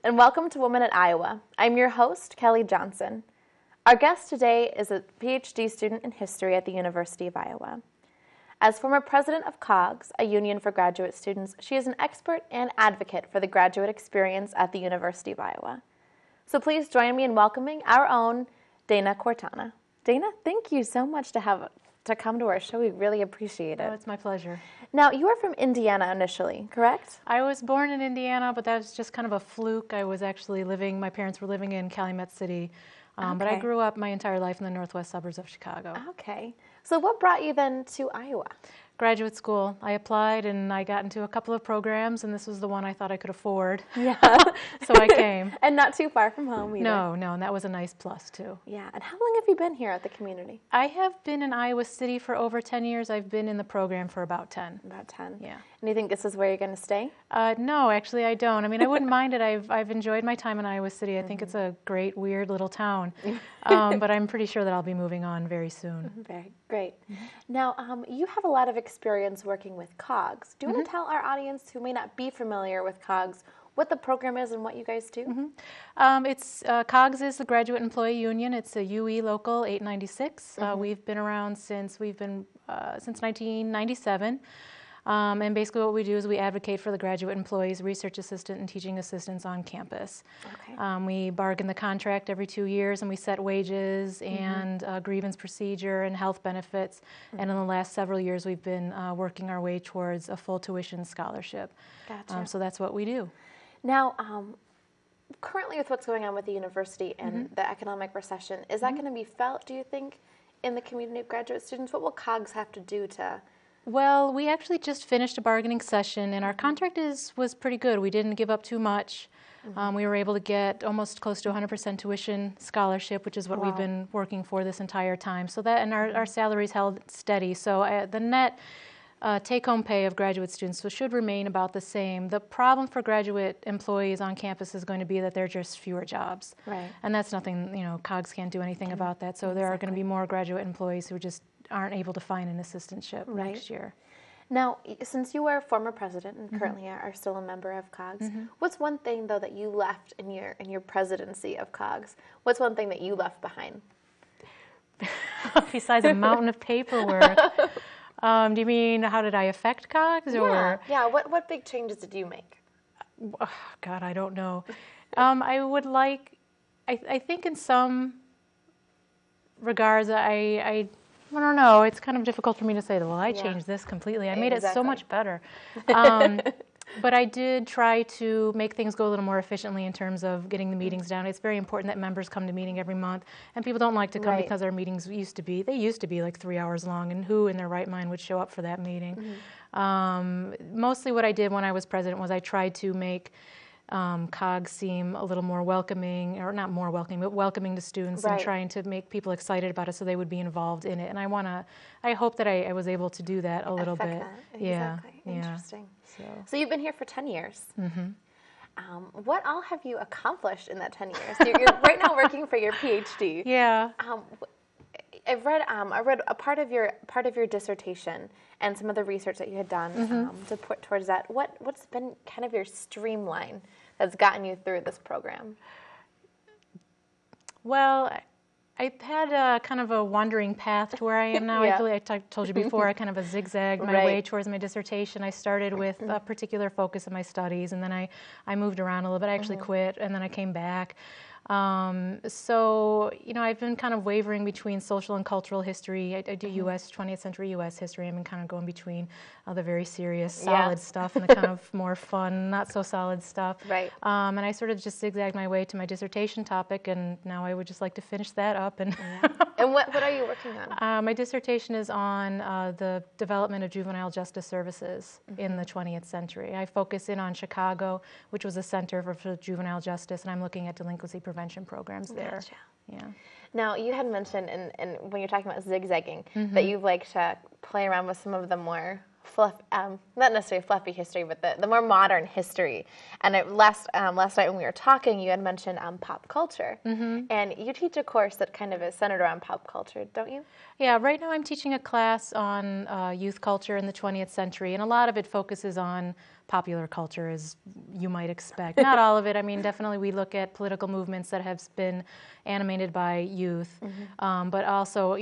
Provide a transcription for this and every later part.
and welcome to Women at Iowa. I'm your host, Kelly Johnson. Our guest today is a PhD student in history at the University of Iowa. As former president of COGS, a union for graduate students, she is an expert and advocate for the graduate experience at the University of Iowa. So please join me in welcoming our own Dana Cortana. Dana, thank you so much to come to our show. We really appreciate it. Oh, it's my pleasure. Now, you are from Indiana initially, correct? I was born in Indiana, but that was just kind of a fluke. I was actually my parents were living in Calumet City, but I grew up my entire life in the northwest suburbs of Chicago. Okay. So what brought you then to Iowa? Graduate school. I applied and I got into a couple of programs, and this was the one I thought I could afford. Yeah. So I came. And not too far from home either. No, and that was a nice plus too. Yeah. And how long have you been here at the community? I have been in Iowa City for over 10 years. I've been in the program for about 10. About 10. Yeah. And you think this is where you're going to stay? No, actually I don't. I mean, I wouldn't mind it. I've enjoyed my time in Iowa City. I think it's a great, weird little town. But I'm pretty sure that I'll be moving on very soon. Very great. Now, you have a lot of experience working with COGS. Do you want to tell our audience who may not be familiar with COGS what the program is and what you guys do? COGS is the Graduate Employee Union. It's a UE Local 896. We've been around since 1997. And basically what we do is we advocate for the graduate employees, research assistant and teaching assistants on campus. Okay. We bargain the contract every 2 years, and we set wages and grievance procedure and health benefits. And in the last several years, we've been working our way towards a full tuition scholarship. Gotcha. So that's what we do. Now, currently with what's going on with the university and the economic recession, is that going to be felt, do you think, in the community of graduate students? What will COGS have to do to... Well, we actually just finished a bargaining session, and our contract was pretty good. We didn't give up too much. We were able to get almost close to 100% tuition scholarship, which is what we've been working for this entire time. So that, and our salaries held steady. So the net take-home pay of graduate students should remain about the same. The problem for graduate employees on campus is going to be that there are just fewer jobs. Right. And that's nothing, COGS can't do anything about that. So there are going to be more graduate employees who just aren't able to find an assistantship next year. Now, since you were a former president and currently are still a member of COGS, what's one thing, though, that you left in your presidency of COGS? What's one thing that you left behind? Besides a mountain of paperwork. Do you mean how did I affect COGS? Yeah. What big changes did you make? Oh, God, I don't know. I would like, I think in some regards, I don't know. It's kind of difficult for me to say that, well, I changed this completely. I made it so much better. But I did try to make things go a little more efficiently in terms of getting the meetings down. It's very important that members come to meeting every month, and people don't like to come because our meetings used to be like 3 hours long, and who in their right mind would show up for that meeting? Mostly what I did when I was president was I tried to make COGS seem a little more welcoming, or not more welcoming, but welcoming to students and trying to make people excited about it so they would be involved in it. And I hope that I was able to do that a little bit. Yeah. Exactly. Interesting. So you've been here for 10 years. What all have you accomplished in that 10 years? You're right now working for your PhD. Yeah. I read a part of your dissertation and some of the research that you had done to put towards that. What's been kind of your streamline that's gotten you through this program? Well, I had kind of a wandering path to where I am now. I feel like I told you before, I kind of zigzagged my way towards my dissertation. I started with a particular focus in my studies, and then I moved around a little bit. I actually quit, and then I came back. So, I've been kind of wavering between social and cultural history. I do 20th century U.S. history. I've been kind of going between the very serious, solid stuff and the kind of more fun, not so solid stuff. Right. And I sort of just zigzagged my way to my dissertation topic, and now I would just like to finish that up. And And what are you working on? My dissertation is on the development of juvenile justice services in the 20th century. I focus in on Chicago, which was a center for juvenile justice, and I'm looking at delinquency prevention programs there. Gotcha. Yeah. Now, you had mentioned, and when you're talking about zigzagging, that you like to play around with some of the more not necessarily fluffy history, but the more modern history. And last night when we were talking, you had mentioned pop culture, and you teach a course that kind of is centered around pop culture, don't you? Yeah, right now I'm teaching a class on youth culture in the 20th century, and a lot of it focuses on popular culture, as you might expect. Not all of it. I mean, definitely we look at political movements that have been animated by youth, but also,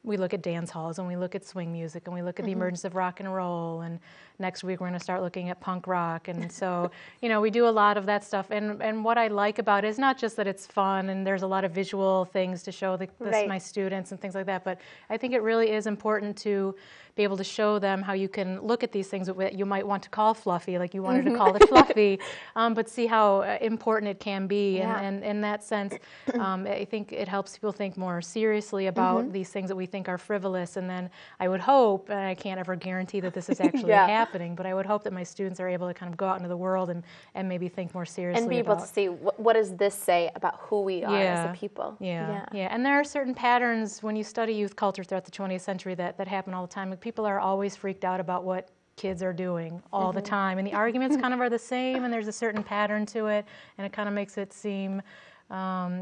we look at dance halls, and we look at swing music, and we look at the emergence of rock and roll, and next week we're going to start looking at punk rock, and so, we do a lot of that stuff, and what I like about it is not just that it's fun, and there's a lot of visual things to show my students and things like that, but I think it really is important to be able to show them how you can look at these things that you might want to call fluffy, like you wanted to call it fluffy, but see how important it can be. And in that sense, I think it helps people think more seriously about these things that we think are frivolous. And then I would hope, and I can't ever guarantee that this is actually happening, but I would hope that my students are able to kind of go out into the world and maybe think more seriously. And be able to see, what does this say about who we are as a people? Yeah. And there are certain patterns when you study youth culture throughout the 20th century that happen all the time. People are always freaked out about what kids are doing all the time, and the arguments kind of are the same, and there's a certain pattern to it, and it kind of makes it seem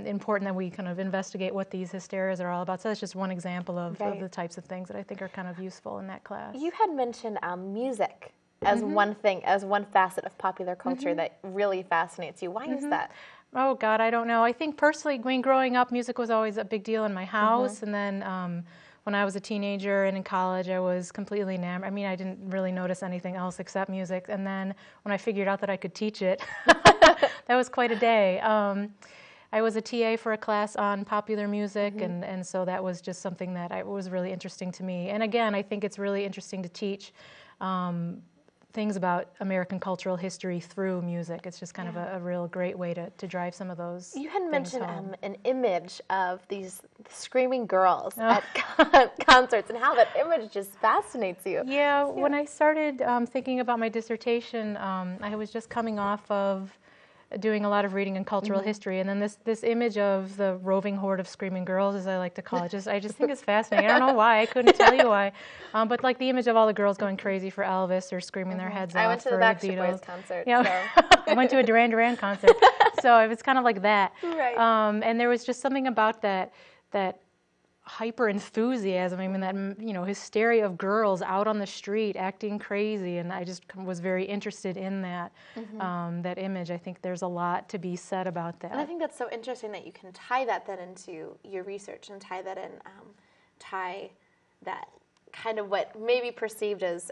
important that we kind of investigate what these hysterias are all about. So that's just one example of the types of things that I think are kind of useful in that class. You had mentioned music as one thing, as one facet of popular culture that really fascinates you. Why is that? Oh, God, I don't know. I think personally, growing up, music was always a big deal in my house, and then when I was a teenager and in college, I was completely enamored. I mean, I didn't really notice anything else except music. And then when I figured out that I could teach it, that was quite a day. I was a TA for a class on popular music, and so that was just something that was really interesting to me. And again, I think it's really interesting to teach things about American cultural history through music. It's just kind of a real great way to drive some of those. You had mentioned an image of these screaming girls at concerts, and how that image just fascinates you. Yeah, when I started thinking about my dissertation, I was just coming off of doing a lot of reading in cultural history, and then this image of the roving horde of screaming girls, as I like to call it, I just think it's fascinating. I don't know why. I couldn't tell you why. But like the image of all the girls going crazy for Elvis or screaming their heads off. I went to the Backstreet Boys concert. I went to a Duran Duran concert. So it was kind of like that. Right. And there was just something about that hyper enthusiasm. I mean, that hysteria of girls out on the street acting crazy, and I just was very interested in that that image. I think there's a lot to be said about that. And I think that's so interesting that you can tie that then into your research and tie that in, tie that kind of what may be perceived as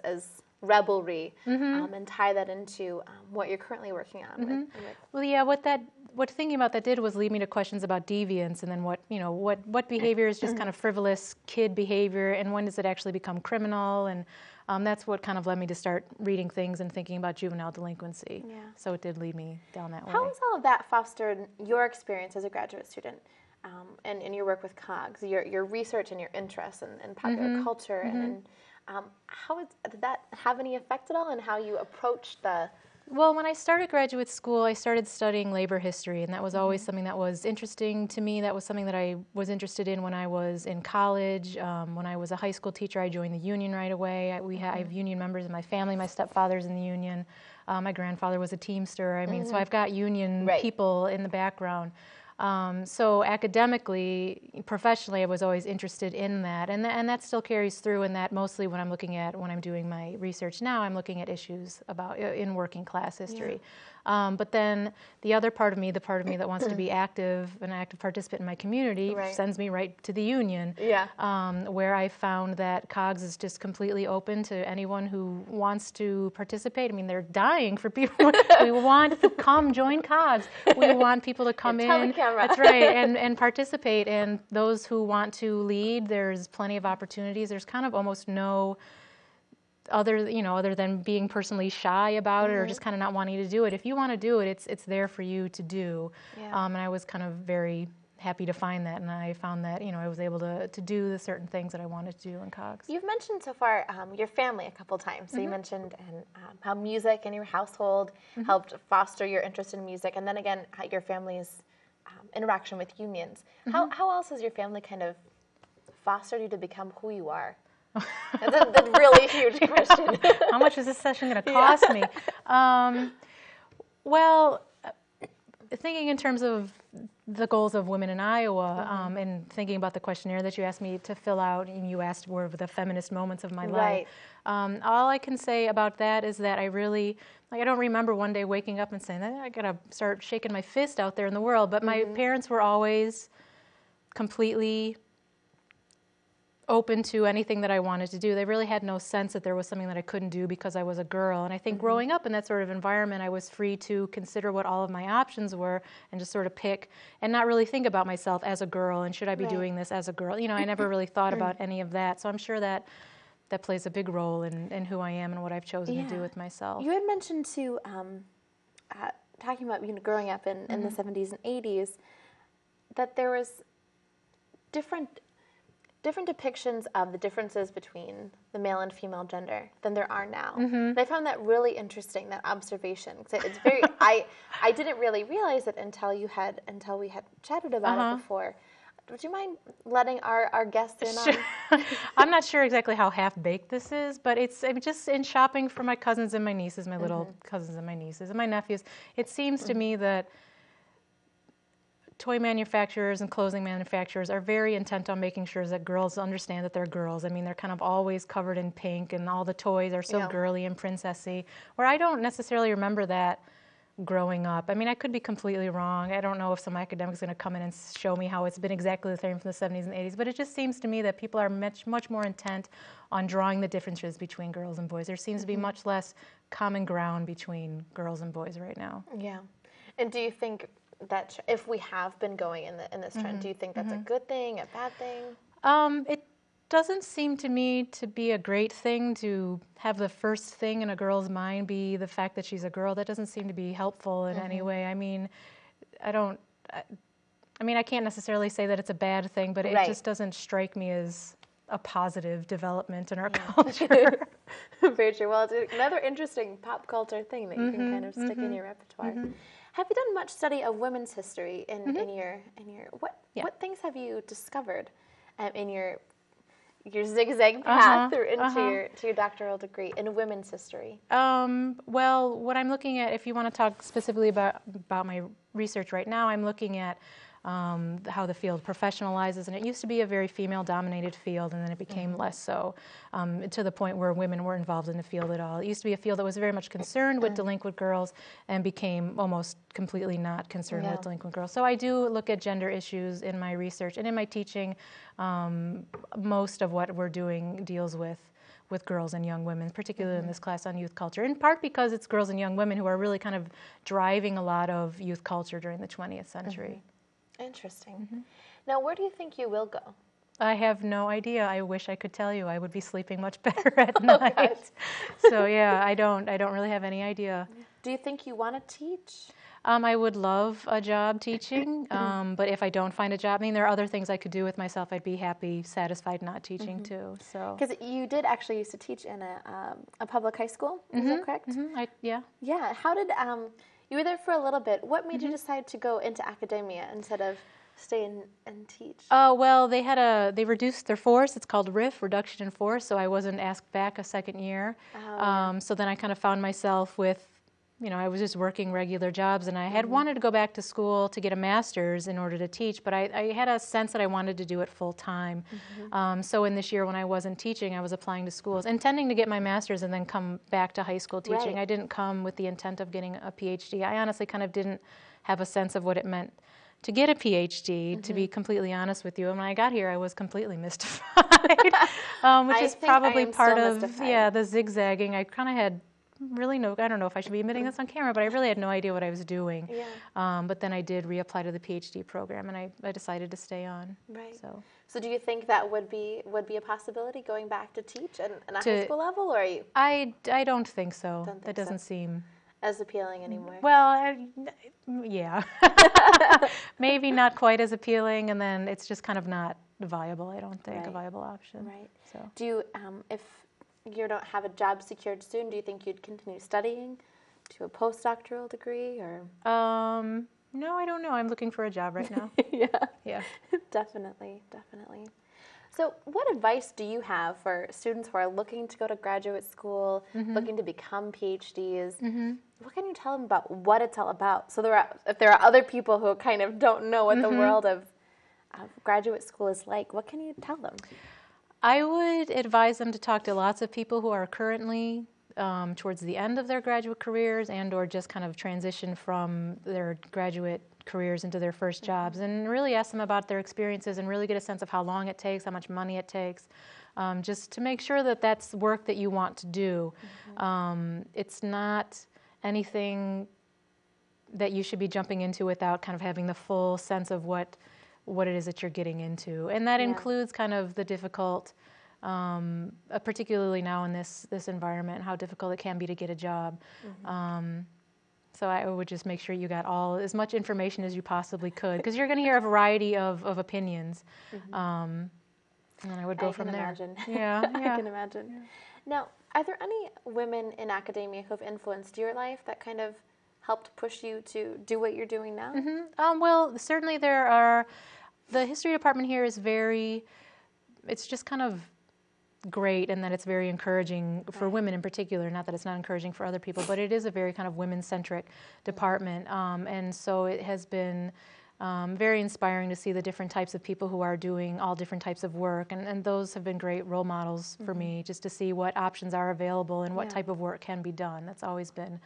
revelry, and tie that into what you're currently working on. Well, yeah, what thinking about that did was lead me to questions about deviance, and then what behavior is just kind of frivolous kid behavior, and when does it actually become criminal, and that's what kind of led me to start reading things and thinking about juvenile delinquency. Yeah. So it did lead me down that way. How has all of that fostered your experience as a graduate student, and in your work with COGS, your research and your interest in popular culture, and did that have any effect at all on how you approach the? Well, when I started graduate school, I started studying labor history, and that was always something that was interesting to me. That was something that I was interested in when I was in college. When I was a high school teacher, I joined the union right away. I have union members in my family. My stepfather's in the union. My grandfather was a Teamster. I mean, so I've got union people in the background. So academically, professionally, I was always interested in that, and that still carries through in that mostly when I'm doing my research now, I'm looking at issues about in working class history. But then the other part of me, the part of me that wants to be an active participant in my community, sends me right to the union, where I found that COGS is just completely open to anyone who wants to participate. I mean, they're dying for people. We want to come join COGS. We want people to come in. That's right, and participate. And those who want to lead, there's plenty of opportunities. There's kind of almost no other than being personally shy about it or just kind of not wanting to do it. If you want to do it, it's there for you to do. And I was kind of very happy to find that, and I found that I was able to do the certain things that I wanted to do in COGS. You've mentioned so far your family a couple times. So you mentioned how music in your household helped foster your interest in music, and then again your family's interaction with unions. How else has your family kind of fostered you to become who you are? That's a really huge question. How much is this session going to cost me? Well, thinking in terms of the goals of Women in Iowa, and thinking about the questionnaire that you asked me to fill out, and you asked were the feminist moments of my life. All I can say about that is that I really, I don't remember one day waking up and saying, I got to start shaking my fist out there in the world. But my parents were always completely open to anything that I wanted to do. They really had no sense that there was something that I couldn't do because I was a girl. And I think growing up in that sort of environment, I was free to consider what all of my options were and just sort of pick and not really think about myself as a girl and should I be doing this as a girl. You know, I never really thought about any of that. So I'm sure that that plays a big role in who I am and what I've chosen to do with myself. You had mentioned too, talking about growing up in the 70s and 80s, that there was different depictions of the differences between the male and female gender than there are now. And I found that really interesting, that observation. 'Cause it's very, I didn't really realize it until we had chatted about it before. Would you mind letting our guests in on? I'm not sure exactly how half-baked this is, but I'm just in shopping for my cousins and my nieces, my little cousins and my nieces and my nephews. It seems to me that toy manufacturers and clothing manufacturers are very intent on making sure that girls understand that they're girls. I mean, they're kind of always covered in pink, and all the toys are so girly and princessy, where I don't necessarily remember that growing up. I mean, I could be completely wrong. I don't know if some academic's going to come in and show me how it's been exactly the same from the 70s and 80s, but it just seems to me that people are much more intent on drawing the differences between girls and boys. There seems to be much less common ground between girls and boys right now. Yeah. And do you think that if we have been going in this trend, do you think that's a good thing, a bad thing? It doesn't seem to me to be a great thing to have the first thing in a girl's mind be the fact that she's a girl. That doesn't seem to be helpful in any way. I mean, I can't necessarily say that it's a bad thing, but it just doesn't strike me as a positive development in our culture. Very true. Well, it's another interesting pop culture thing that you can kind of stick in your repertoire. Have you done much study of women's history in your what things have you discovered in your zigzag path into your doctoral degree in women's history? Well, what I'm looking at, if you want to talk specifically about my research right now, I'm looking at how the field professionalizes, and it used to be a very female-dominated field, and then it became less so, to the point where women weren't involved in the field at all. It used to be a field that was very much concerned with delinquent girls and became almost completely not concerned with delinquent girls. So I do look at gender issues in my research, and in my teaching, most of what we're doing deals with girls and young women, particularly in this class on youth culture, in part because it's girls and young women who are really kind of driving a lot of youth culture during the 20th century. Interesting. Now, where do you think you will go? I have no idea. I wish I could tell you. I would be sleeping much better at night. So yeah, I don't really have any idea. Do you think you want to teach? I would love a job teaching, but if I don't find a job, I mean, there are other things I could do with myself. I'd be happy, satisfied not teaching too. So because you did actually used to teach in a public high school, is that correct? Yeah. Yeah. How did you were there for a little bit? What made you decide to go into academia instead of stay and teach? Well, they reduced their force. It's called RIF, reduction in force. So I wasn't asked back a second year. So then I kind of found myself with, I was just working regular jobs, and I had wanted to go back to school to get a master's in order to teach, but I had a sense that I wanted to do it full time. So in this year when I wasn't teaching, I was applying to schools, intending to get my master's and then come back to high school teaching. I didn't come with the intent of getting a PhD. I honestly kind of didn't have a sense of what it meant to get a PhD, to be completely honest with you. And when I got here, I was completely mystified, which is probably part of the zigzagging. I kind of had really I don't know if I should be admitting this on camera, but I really had no idea what I was doing. But then I did reapply to the PhD program, and I decided to stay on. Right. So do you think that would be a possibility, going back to teach at a high school level, or are you? I don't think so. That doesn't seem as appealing anymore. Well, yeah. Maybe not quite as appealing, and then it's just kind of not viable, I don't think, a viable option. Right. So do you, if you don't have a job secured soon, do you think you'd continue studying to a postdoctoral degree, or? No, I don't know. I'm looking for a job right now. Yeah. Yeah. Definitely. So what advice do you have for students who are looking to go to graduate school, looking to become PhDs? What can you tell them about what it's all about? So if there are other people who kind of don't know what the world of graduate school is like, what can you tell them? I would advise them to talk to lots of people who are currently towards the end of their graduate careers and or just kind of transition from their graduate careers into their first jobs, and really ask them about their experiences and really get a sense of how long it takes, how much money it takes, just to make sure that that's work that you want to do. It's not anything that you should be jumping into without kind of having the full sense of what it is that you're getting into. And that includes kind of the difficult, particularly now in this environment, how difficult it can be to get a job. So I would just make sure you got as much information as you possibly could, because you're going to hear a variety of opinions. And I would go from there. Imagine. Yeah, I can imagine. Yeah. Now, are there any women in academia who have influenced your life that kind of helped push you to do what you're doing now? Well, certainly there are. The history department here is it's just kind of great, and that it's very encouraging for women in particular. Not that it's not encouraging for other people, but it is a very kind of women-centric department. And so it has been very inspiring to see the different types of people who are doing all different types of work. And those have been great role models for me, just to see what options are available and what type of work can be done. That's always been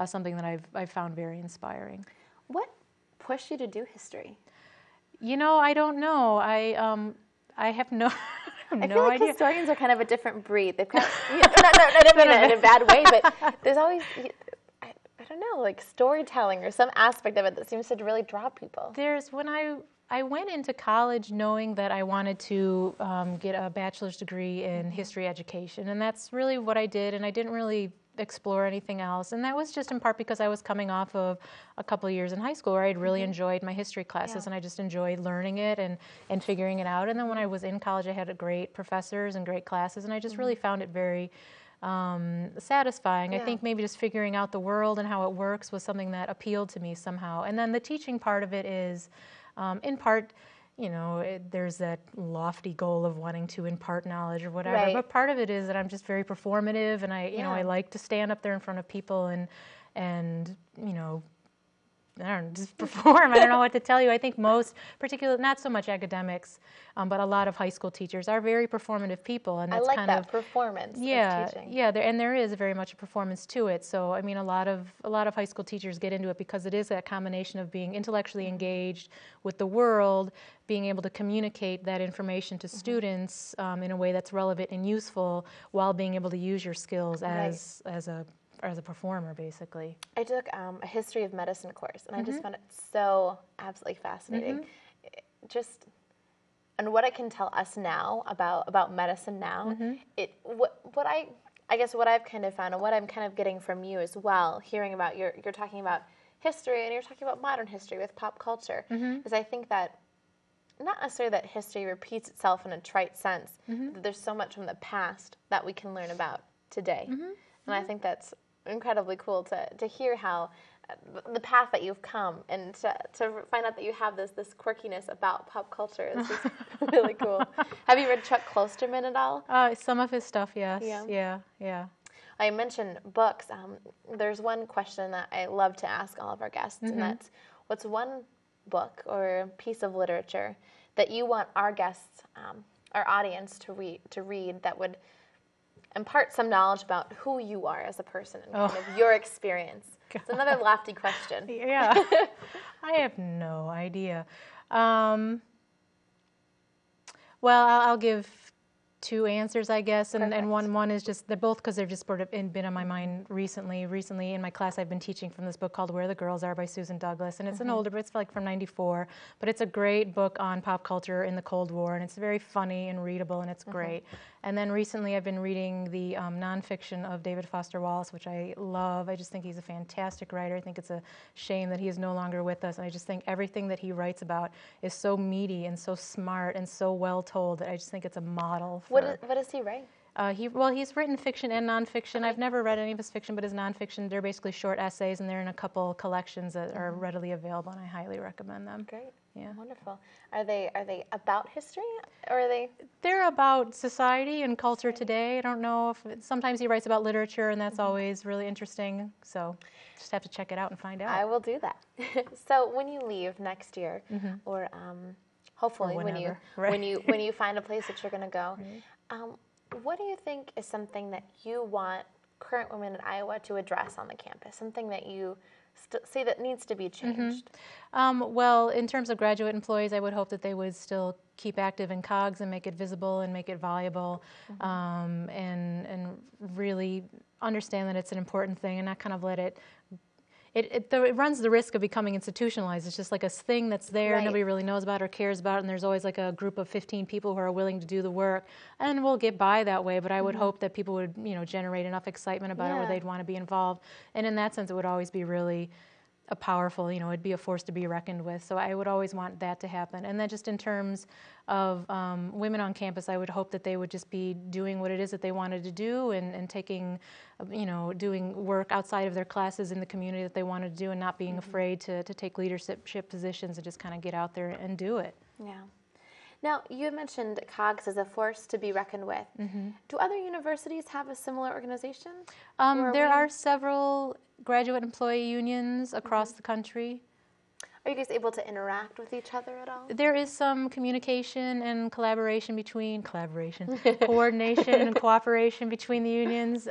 something that I've found very inspiring. What pushed you to do history? I don't know. I have no I feel like historians are kind of a different breed. They've got, I don't mean it in a bad way, but there's always, I don't know, like storytelling or some aspect of it that seems to really draw people. When I went into college knowing that I wanted to get a bachelor's degree in history education, and that's really what I did, and I didn't really explore anything else. And that was just in part because I was coming off of a couple of years in high school where I'd really enjoyed my history classes, and I just enjoyed learning it and figuring it out. And then when I was in college, I had great professors and great classes, and I just really found it very satisfying. I think maybe just figuring out the world and how it works was something that appealed to me somehow. And then the teaching part of it is, in part, there's that lofty goal of wanting to impart knowledge or whatever. But part of it is that I'm just very performative, and I like to stand up there in front of people and I don't know, just perform. I don't know what to tell you. I think most, particularly, not so much academics, but a lot of high school teachers are very performative people, and that's kind of performance. Of teaching. And there is very much a performance to it. So I mean, a lot of high school teachers get into it because it is that combination of being intellectually engaged with the world, being able to communicate that information to students in a way that's relevant and useful, while being able to use your skills as a performer, basically. I took a history of medicine course, and I just found it so absolutely fascinating. And what it can tell us now about medicine now, what I've kind of found, and what I'm kind of getting from you as well, hearing about you're talking about history, and you're talking about modern history with pop culture, is I think that not necessarily that history repeats itself in a trite sense, that there's so much from the past that we can learn about today. And I think that's incredibly cool to hear how the path that you've come, and to find out that you have this quirkiness about pop culture is just really cool. Have you read Chuck Klosterman at all? Some of his stuff, yes. Yeah. I mentioned books. There's one question that I love to ask all of our guests, and that's, what's one book or piece of literature that you want our guests, our audience, to read that would impart some knowledge about who you are as a person and kind of your experience? It's another lofty question. Yeah, I have no idea. Well, I'll give two answers, I guess, and one is just, they're both because they've just sort of been on my mind recently. Recently in my class, I've been teaching from this book called Where the Girls Are by Susan Douglas, and it's an older book, it's like from '94, but it's a great book on pop culture in the Cold War, and it's very funny and readable, and it's great. And then recently I've been reading the nonfiction of David Foster Wallace, which I love. I just think he's a fantastic writer. I think it's a shame that he is no longer with us, and I just think everything that he writes about is so meaty and so smart and so well told that I just think it's a model for... What does he write? He's written fiction and nonfiction. I've never read any of his fiction, but his nonfiction, they're basically short essays, and they're in a couple collections that are readily available, and I highly recommend them. Great. Yeah. Wonderful. Are they about history, or are they? They're about society and culture today. I don't know if sometimes he writes about literature, and that's always really interesting. So just have to check it out and find out. I will do that. So when you leave next year, or hopefully Or when you whenever, right. when you find a place that you're going to go, what do you think is something that you want current women in Iowa to address on the campus? Something that you see that needs to be changed? Well, in terms of graduate employees, I would hope that they would still keep active in COGS and make it visible and make it valuable, and really understand that it's an important thing and not kind of let it. It runs the risk of becoming institutionalized. It's just like a thing that's there, Right. nobody really knows about or cares about, and there's always like a group of 15 people who are willing to do the work, and we'll get by that way. But I would hope that people would, generate enough excitement about it where they'd want to be involved. And in that sense, it would always be really a powerful, it'd be a force to be reckoned with. So I would always want that to happen. And then just in terms of women on campus, I would hope that they would just be doing what it is that they wanted to do, and taking, doing work outside of their classes in the community that they wanted to do, and not being afraid to take leadership positions and just kind of get out there and do it. Yeah. Now, you mentioned COGS as a force to be reckoned with. Do other universities have a similar organization? There are several graduate employee unions across the country. Are you guys able to interact with each other at all? There is some communication and coordination and cooperation between the unions.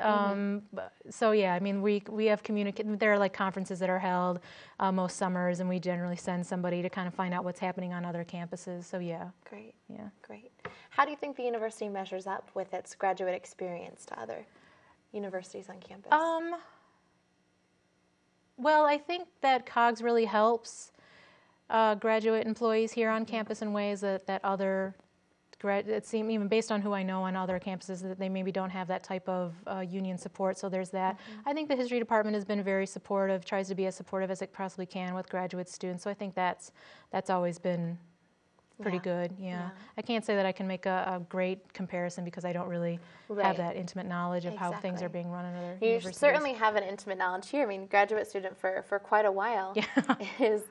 So yeah, I mean, we have there are like conferences that are held most summers, and we generally send somebody to kind of find out what's happening on other campuses. So yeah. Great. Yeah. Great. How do you think the university measures up with its graduate experience to other universities on campus? Well, I think that COGS really helps graduate employees here on campus in ways that other it seems, even based on who I know on other campuses, that they maybe don't have that type of union support. So there's that. I think the history department has been very supportive, tries to be as supportive as it possibly can with graduate students. So I think that's always been pretty good. Yeah. I can't say that I can make a great comparison because I don't really have that intimate knowledge of how things are being run in other universities. You certainly have an intimate knowledge here. I mean, graduate student for quite a while. Is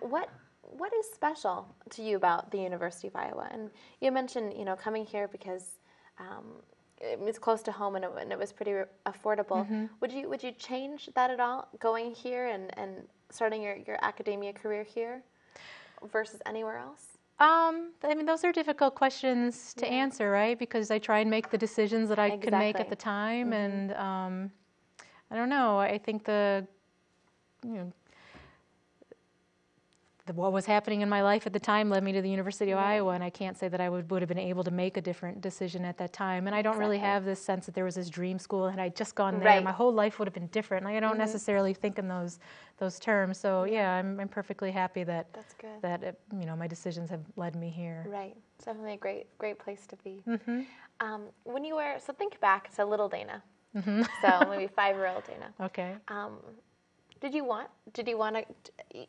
what is special to you about the University of Iowa? And you mentioned, coming here because it's close to home and it was pretty affordable. Would you change that at all, going here and starting your academia career here versus anywhere else? I mean, those are difficult questions to answer, right? Because I try and make the decisions that I could make at the time, and I don't know. I think what was happening in my life at the time led me to the University of Iowa, and I can't say that I would have been able to make a different decision at that time. And I don't really have this sense that there was this dream school, and had I just gone there, my whole life would have been different. Like, I don't necessarily think in those terms. So yeah, I'm perfectly happy that that's good. That my decisions have led me here. Right, it's definitely a great place to be. When you were think back to little Dana, so maybe 5-year-old Dana. Okay. Did you want to?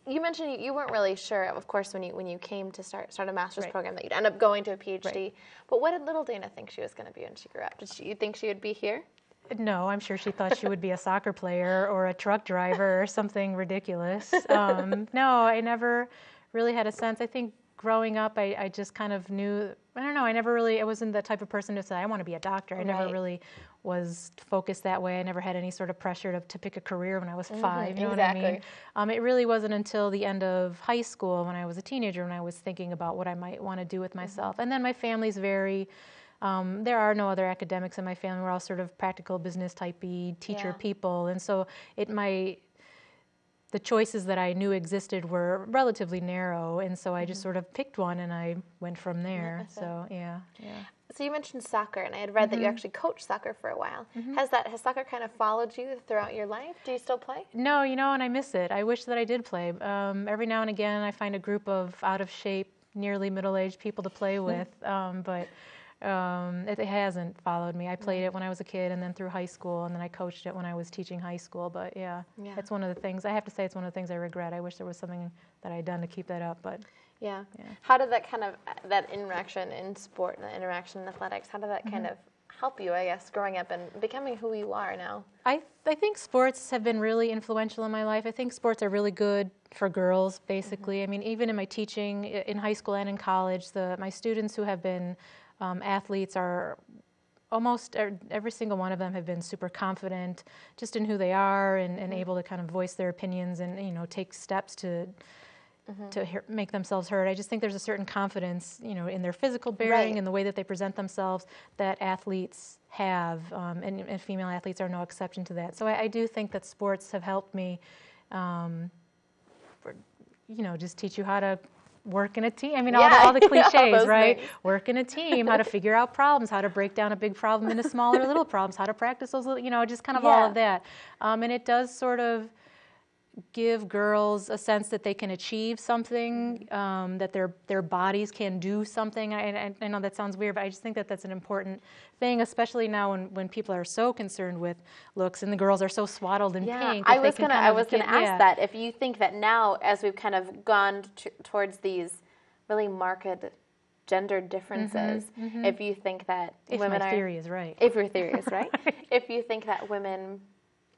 You mentioned you weren't really sure, of course, when you came to start a master's program, that you'd end up going to a PhD. Right. But what did little Dana think she was going to be when she grew up? Did you think she would be here? No, I'm sure she thought she would be a soccer player or a truck driver or something ridiculous. No, I never really had a sense. I think growing up, I just kind of knew. I don't know. I wasn't the type of person to say I want to be a doctor. I never really was focused that way. I never had any sort of pressure to pick a career when I was 5. You know what I mean? It really wasn't until the end of high school, when I was a teenager, when I was thinking about what I might want to do with myself. And then my family's very. There are no other academics in my family. We're all sort of practical business type-y teacher people, and so the choices that I knew existed were relatively narrow, and so I just sort of picked one and I went from there. So yeah. So you mentioned soccer, and I had read that you actually coached soccer for a while. Has soccer kind of followed you throughout your life? Do you still play? No, and I miss it. I wish that I did play. Every now and again, I find a group of out-of-shape, nearly middle-aged people to play with, but it hasn't followed me. I played it when I was a kid, and then through high school, and then I coached it when I was teaching high school. But it's one of the things, I have to say, it's one of the things I regret. I wish there was something that I had done to keep that up, but yeah. How did that interaction in sport and the interaction in athletics, how did that kind of help you, I guess, growing up and becoming who you are now? I think sports have been really influential in my life. I think sports are really good for girls, basically. I mean, even in my teaching in high school and in college, my students who have been athletes are almost every single one of them have been super confident just in who they are and able to kind of voice their opinions and, you know, take steps to make themselves heard. I just think there's a certain confidence, you know, in their physical bearing and the way that they present themselves that athletes have, and female athletes are no exception to that. So I do think that sports have helped me, you know, just teach you how to work in a team. I mean, all the cliches, right? Things. Work in a team, how to figure out problems, how to break down a big problem into smaller little problems, how to practice those little, you know, just kind of all of that. And it does sort of give girls a sense that they can achieve something, that their bodies can do something. I know that sounds weird, but I just think that that's an important thing, especially now when people are so concerned with looks and the girls are so swaddled in pink. I was gonna ask that if you think that now, as we've kind of gone towards these really marked gender differences, if you think that women my theory is right. If your theory is right, if you think that women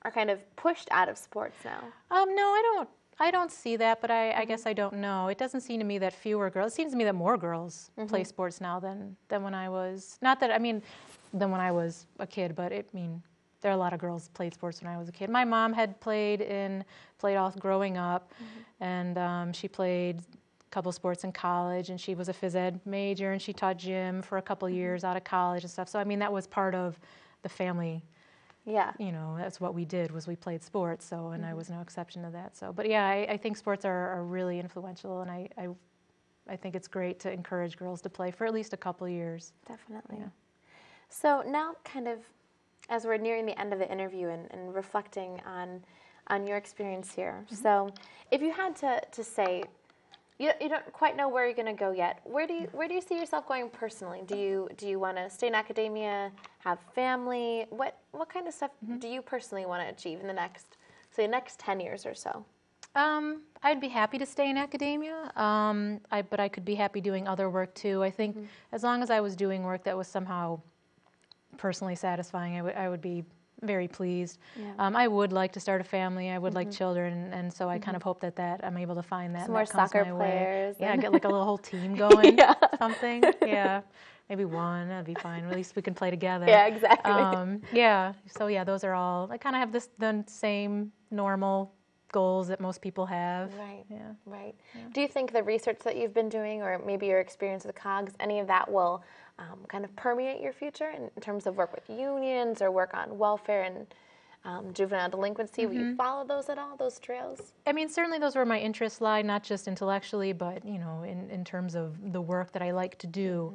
are kind of pushed out of sports now. No, I don't see that, but I guess I don't know. It doesn't seem to me that fewer girls. It seems to me that more girls play sports now than when I was. Not that, I mean, than when I was a kid, but there are a lot of girls played sports when I was a kid. My mom had played all growing up, and she played a couple sports in college, and she was a phys ed major, and she taught gym for a couple years out of college and stuff. So I mean, that was part of the family. Yeah. You know, that's what we did, was we played sports, so, and I was no exception to that. So, but yeah, I think sports are really influential, and I think it's great to encourage girls to play for at least a couple years. Definitely. Yeah. So now kind of, as we're nearing the end of the interview and reflecting on your experience here, so if you had to say, you don't quite know where you're going to go yet. Where do you see yourself going personally? Do you want to stay in academia, have family? What kind of stuff do you personally want to achieve in the next 10 years or so? I'd be happy to stay in academia, but I could be happy doing other work too. I think as long as I was doing work that was somehow personally satisfying, I would be very pleased. Yeah. I would like to start a family. I would like children, and so I kind of hope that I'm able to find that. Some more soccer players. Yeah, get like a little whole team going. Something. Yeah, maybe one. That'd be fine. At least we can play together. Yeah, exactly. Yeah. So yeah, those are all. I kind of have the same normal goals that most people have. Right. Yeah. Right. Yeah. Do you think the research that you've been doing, or maybe your experience with COGS, any of that will kind of permeate your future in terms of work with unions or work on welfare and juvenile delinquency? Will you follow those at all, those trails? I mean, certainly those where my interests lie, not just intellectually, but, you know, in terms of the work that I like to do.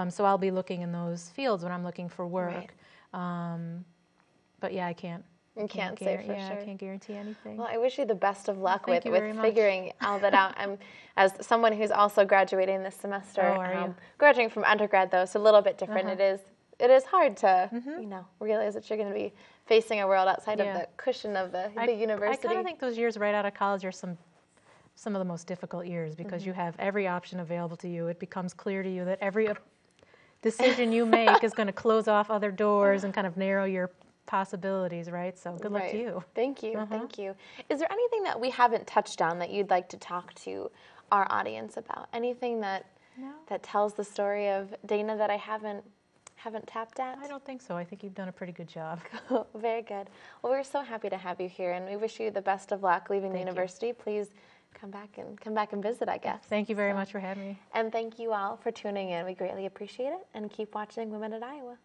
So I'll be looking in those fields when I'm looking for work. Right. But yeah, I can't. You can't say for sure. I can't guarantee anything. Well, I wish you the best of luck with figuring all that out. I'm, as someone who's also graduating this semester, graduating from undergrad though, so a little bit different. It is hard to realize that you're going to be facing a world outside of the cushion of the university. I kind of think those years right out of college are some of the most difficult years because you have every option available to you. It becomes clear to you that every decision you make is going to close off other doors and kind of narrow your possibilities, right? So good luck to you. Thank you. Thank you. Is there anything that we haven't touched on that you'd like to talk to our audience about? Anything that tells the story of Dana that I haven't tapped at? I don't think so. I think you've done a pretty good job. Cool. Very good. Well, we're so happy to have you here, and we wish you the best of luck leaving the university. Please come back and visit, I guess. Thank you very much for having me. And thank you all for tuning in. We greatly appreciate it, and keep watching Women at Iowa.